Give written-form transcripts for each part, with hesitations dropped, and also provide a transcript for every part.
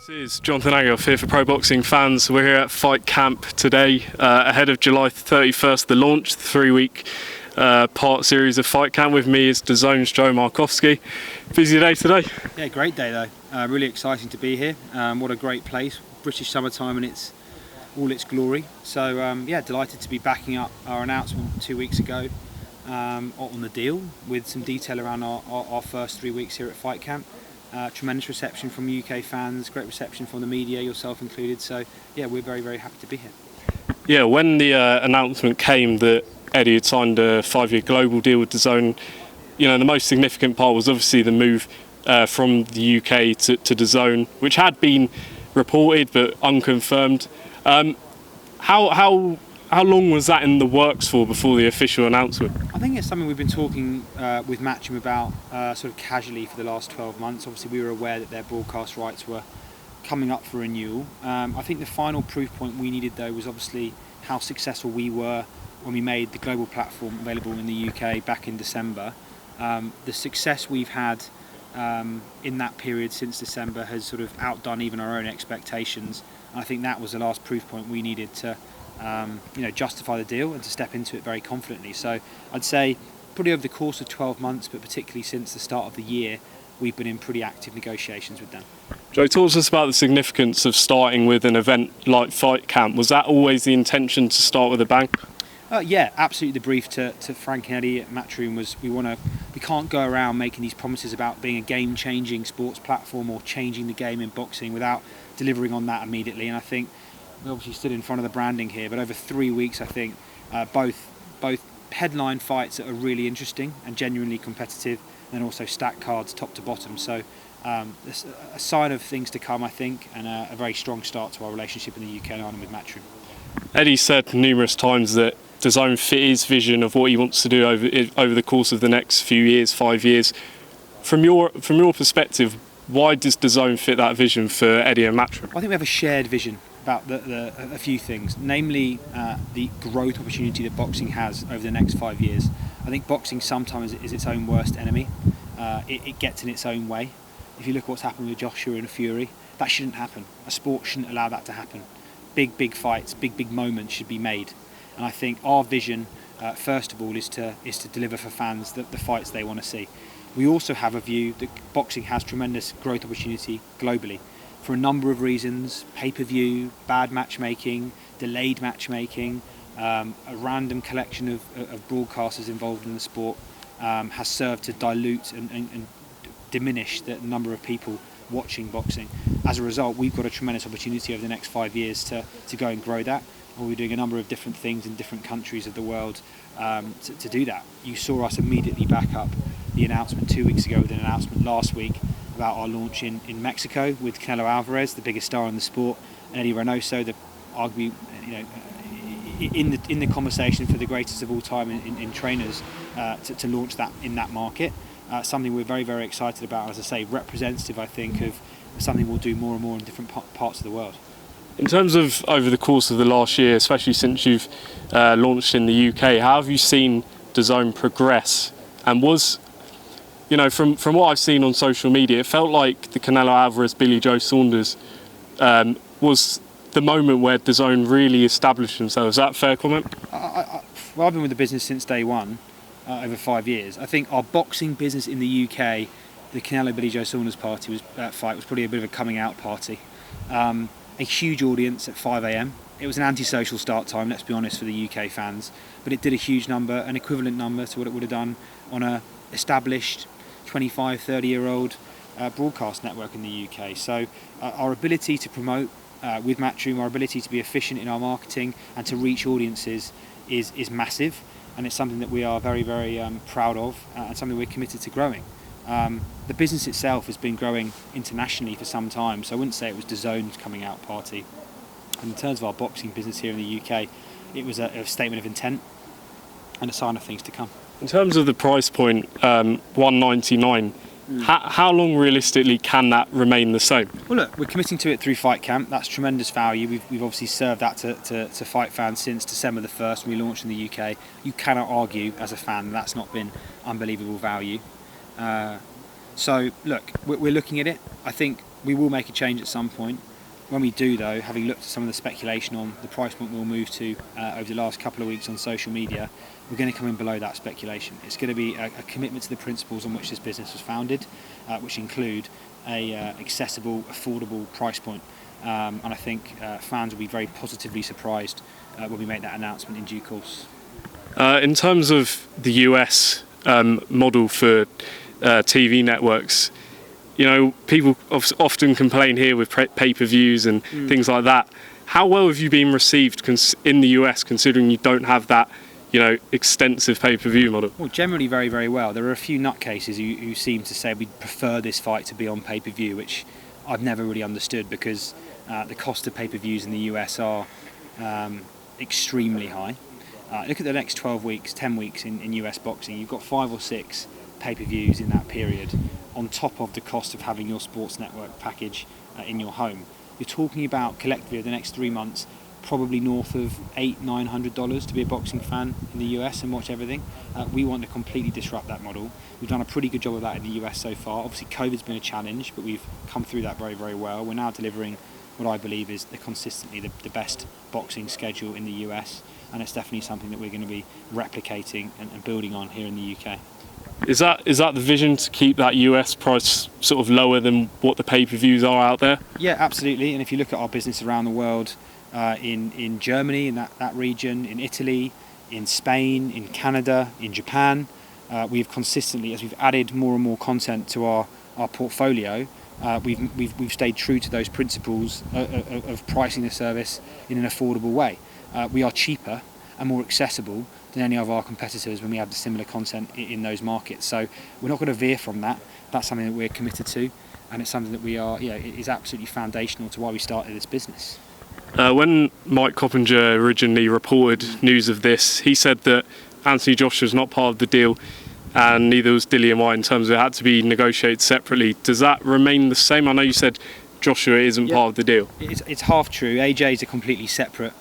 This is Jonathan Agoff here for Pro Boxing Fans. We're here at Fight Camp today, ahead of July 31st, the launch, the 3-week part series of Fight Camp. With me is DAZN'S Joe Markowski. Busy day today? Yeah, great day though. Really exciting to be here. What a great place, British summertime and all its glory. So yeah, delighted to be backing up our announcement 2 weeks ago on the deal with some detail around our first 3 weeks here at Fight Camp. Tremendous reception from UK fans, great reception from the media, yourself included. So yeah, we're very, very happy to be here. Yeah, when the announcement came that Eddie had signed a 5-year global deal with DAZN, you know, the most significant part was obviously the move from the UK to DAZN, which had been reported but unconfirmed. How long was that in the works for before the official announcement? I think it's something we've been talking with Matchroom about sort of casually for the last 12 months. Obviously we were aware that their broadcast rights were coming up for renewal. I think the final proof point we needed though was obviously how successful we were when we made the global platform available in the UK back in December. The success we've had in that period since December has sort of outdone even our own expectations. And I think that was the last proof point we needed to justify the deal and to step into it very confidently. So I'd say probably over the course of 12 months, but particularly since the start of the year, we've been in pretty active negotiations with them. Joe, talk to us about the significance of starting with an event like Fight Camp. Was that always the intention to start with a bang? Yeah, absolutely. The brief to Frank and Eddie at Matchroom was we can't go around making these promises about being a game-changing sports platform or changing the game in boxing without delivering on that immediately. And I think we obviously stood in front of the branding here, but over 3 weeks, I think both headline fights that are really interesting and genuinely competitive, and also stacked cards top to bottom. So a sign of things to come, I think, and a very strong start to our relationship in the UK and Ireland with Matchroom. Eddie said numerous times that DAZN fit his vision of what he wants to do over the course of the next few years, 5 years. From your perspective, why does DAZN fit that vision for Eddie and Matchroom? I think we have a shared vision about a few things, namely the growth opportunity that boxing has over the next 5 years. I think boxing sometimes is its own worst enemy. It gets in its own way. If you look at what's happened with Joshua and Fury, that shouldn't happen. A sport shouldn't allow that to happen. Big fights, big moments should be made. And I think our vision, first of all, is to deliver for fans the fights they want to see. We also have a view that boxing has tremendous growth opportunity globally for a number of reasons: pay-per-view, bad matchmaking, delayed matchmaking, a random collection of broadcasters involved in the sport has served to dilute and diminish the number of people watching boxing. As a result, we've got a tremendous opportunity over the next 5 years to go and grow that. And we're doing a number of different things in different countries of the world to do that. You saw us immediately back up the announcement 2 weeks ago with an announcement last week about our launch in Mexico with Canelo Alvarez, the biggest star in the sport, and Eddie Reynoso, arguably in the conversation for the greatest of all time in trainers, to launch that in that market. Something we're very, very excited about, as I say, representative, I think, of something we'll do more and more in different parts of the world. In terms of over the course of the last year, especially since you've launched in the UK, how have you seen DAZN progress? And was, you know, from what I've seen on social media, it felt like the Canelo Alvarez, Billy Joe Saunders was the moment where DAZN really established themselves. Is that a fair comment? Well, I've been with the business since day one, over 5 years. I think our boxing business in the UK, the Canelo Billy Joe Saunders fight was probably a bit of a coming out party. A huge audience at 5 a.m. It was an antisocial start time, let's be honest, for the UK fans, but it did a huge number, an equivalent number to what it would have done on a established 25, 30-year-old broadcast network in the UK. So our ability to promote with Matchroom, our ability to be efficient in our marketing and to reach audiences is massive, and it's something that we are very, very proud of, and something we're committed to growing. The business itself has been growing internationally for some time, so I wouldn't say it was DAZN's coming out party. And in terms of our boxing business here in the UK, it was a statement of intent and a sign of things to come. In terms of the price point, $199, how long realistically can that remain the same? Well, look, we're committing to it through Fight Camp. That's tremendous value. We've obviously served that to fight fans since December the 1st when we launched in the UK. You cannot argue as a fan that's not been unbelievable value. So look, we're looking at it. I think We will make a change at some point. When we do, though, having looked at some of the speculation on the price point we'll move to over the last couple of weeks on social media, we're going to come in below that speculation. It's going to be a commitment to the principles on which this business was founded, which include a accessible, affordable price point. And I think fans will be very positively surprised when we make that announcement in due course. In terms of the US model for TV networks, people often complain here with pay-per-views and things like that. How well have you been received in the US, considering you don't have that, extensive pay-per-view model? Well, generally very, very well. There are a few nutcases who seem to say we'd prefer this fight to be on pay-per-view, which I've never really understood, because the cost of pay-per-views in the US are extremely high. Look at the next 12 weeks, 10 weeks in US boxing. You've got 5 or 6 pay-per-views in that period, on top of the cost of having your sports network package in your home. You're talking about collectively over the next 3 months, probably north of $800-900 to be a boxing fan in the US and watch everything. We want to completely disrupt that model. We've done a pretty good job of that in the US so far. Obviously COVID's been a challenge, but we've come through that very, very well. We're now delivering what I believe is consistently the best boxing schedule in the US, and it's definitely something that we're going to be replicating and building on here in the UK. Is that the vision, to keep that US price sort of lower than what the pay-per-views are out there? Yeah, absolutely. And if you look at our business around the world, in Germany, in that region, in Italy, in Spain, in Canada, in Japan, we've consistently, as we've added more and more content to our portfolio, we've stayed true to those principles of pricing the service in an affordable way. We are cheaper and more accessible than any of our competitors when we have the similar content in those markets. So we're not going to veer from that. That's something that we're committed to, and it's something that we are, it is absolutely foundational to why we started this business. When Mike Coppinger originally reported news of this, he said that Anthony Joshua was not part of the deal, and neither was Dillian Whyte, in terms of it had to be negotiated separately. Does that remain the same? I know you said Joshua isn't part of the deal. It's half true. AJ is a completely separate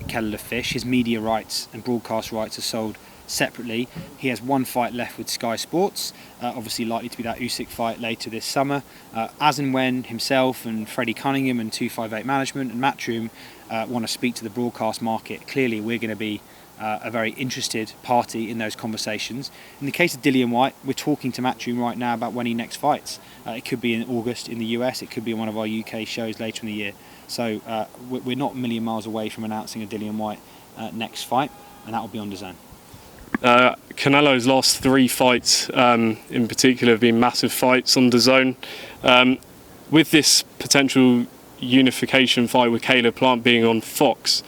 kettle of fish. His media rights and broadcast rights are sold separately. He has one fight left with Sky Sports, obviously likely to be that Usyk fight later this summer. As and when himself and Freddie Cunningham and 258 Management and Matchroom want to speak to the broadcast market, clearly we're going to be a very interested party in those conversations. In the case of Dillian Whyte, we're talking to Matchroom right now about when he next fights. It could be in August in the US, it could be on one of our UK shows later in the year. So we're not a million miles away from announcing a Dillian Whyte next fight, and that will be on DAZN. Canelo's last 3 fights in particular have been massive fights on DAZN. With this potential unification fight with Canelo-Plant being on Fox,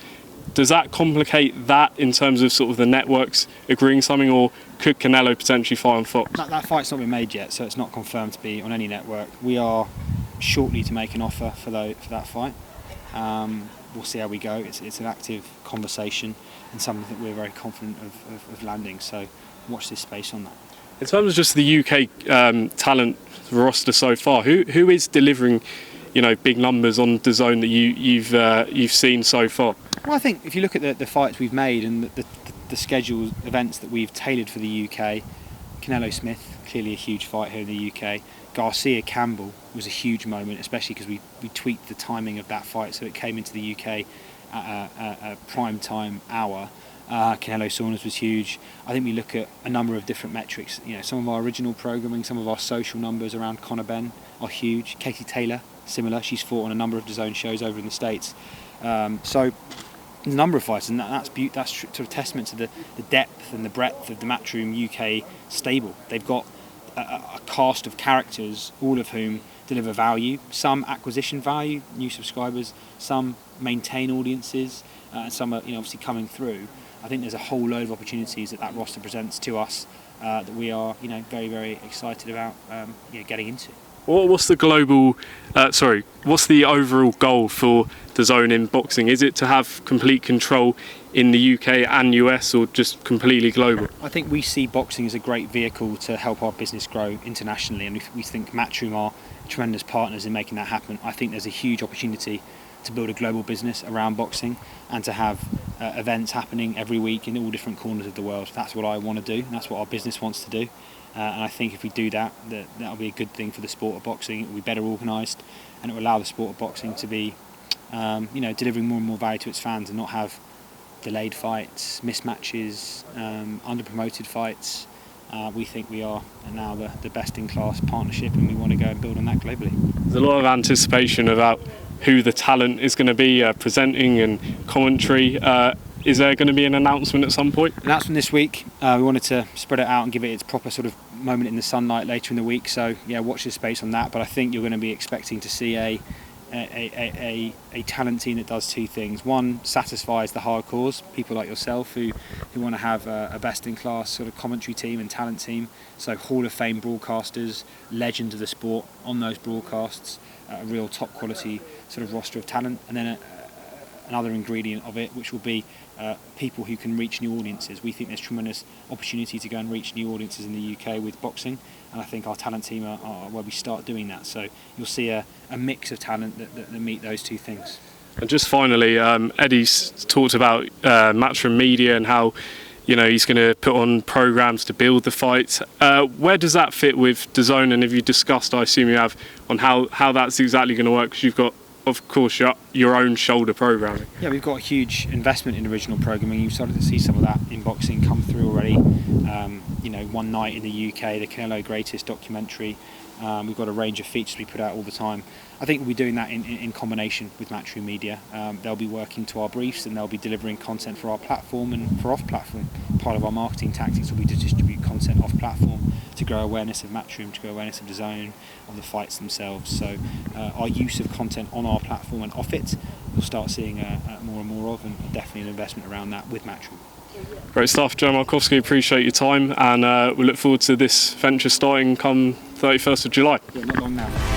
does that complicate that in terms of sort of the networks agreeing something, or could Canelo potentially fight on Fox? That fight's not been made yet, so it's not confirmed to be on any network. We are shortly to make an offer for that fight. We'll see how we go. It's an active conversation and something that we're very confident of landing, so watch this space on that. In terms of just the UK talent roster so far, who is delivering big numbers on DAZN that you've seen so far? Well, I think if you look at the fights we've made and the scheduled events that we've tailored for the UK, Canelo Smith, clearly a huge fight here in the UK. Garcia Campbell was a huge moment, especially because we tweaked the timing of that fight so it came into the UK at a prime time hour. Canelo Saunders was huge. I think we look at a number of different metrics. Some of our original programming, some of our social numbers around Conor Benn are huge. Katie Taylor, similar. She's fought on a number of DAZN shows over in the States. So there's a number of fights, and that's sort of testament to the depth and the breadth of the Matchroom UK stable. They've got a cast of characters, all of whom deliver value. Some acquisition value, new subscribers. Some maintain audiences, and some are obviously coming through. I think there's a whole load of opportunities that roster presents to us that we are very, very excited about getting into. What's the what's the overall goal for DAZN in boxing? Is it to have complete control in the UK and US, or just completely global? I think we see boxing as a great vehicle to help our business grow internationally, and we think Matchroom are tremendous partners in making that happen. I think there's a huge opportunity to build a global business around boxing and to have events happening every week in all different corners of the world. That's what I want to do, and that's what our business wants to do. And I think if we do that, that'll be a good thing for the sport of boxing. It will be better organised, and it will allow the sport of boxing to be, delivering more and more value to its fans and not have delayed fights, mismatches, under-promoted fights. We think we are now the best-in-class partnership, and we want to go and build on that globally. There's a lot of anticipation about who the talent is going to be presenting and commentary. Is there going to be an announcement at some point? Announcement this week. We wanted to spread it out and give it its proper sort of moment in the sunlight later in the week. So yeah, watch this space on that. But I think you're going to be expecting to see a talent team that does two things. One, satisfies the hardcores, people like yourself who want to have a best-in-class sort of commentary team and talent team. So Hall of Fame broadcasters, legends of the sport on those broadcasts, a real top quality sort of roster of talent. And then another ingredient of it, which will be people who can reach new audiences. We think there's tremendous opportunity to go and reach new audiences in the UK with boxing, and I think our talent team are where we start doing that. So you'll see a mix of talent that meet those two things. And just finally, Eddie's talked about Matchroom Media and how he's going to put on programmes to build the fights. Where does that fit with DAZN, and have you discussed, I assume you have, on how that's exactly going to work? Because you've got, of course, your own shoulder programming. Yeah, we've got a huge investment in original programming. You've started to see some of that in boxing come through already. One Night in the UK, the Canelo Greatest documentary. We've got a range of features we put out all the time. I think we'll be doing that in combination with Matchroom Media. They'll be working to our briefs, and they'll be delivering content for our platform and for off-platform. Part of our marketing tactics will be to distribute content off-platform to grow awareness of Matchroom, to grow awareness of DAZN, of the fights themselves. So our use of content on our platform and off it, we'll start seeing more and more of, and definitely an investment around that with Matchroom. Great stuff, Joe Markowski. Appreciate your time, and we look forward to this venture starting come 31st of July. Yeah, not long now.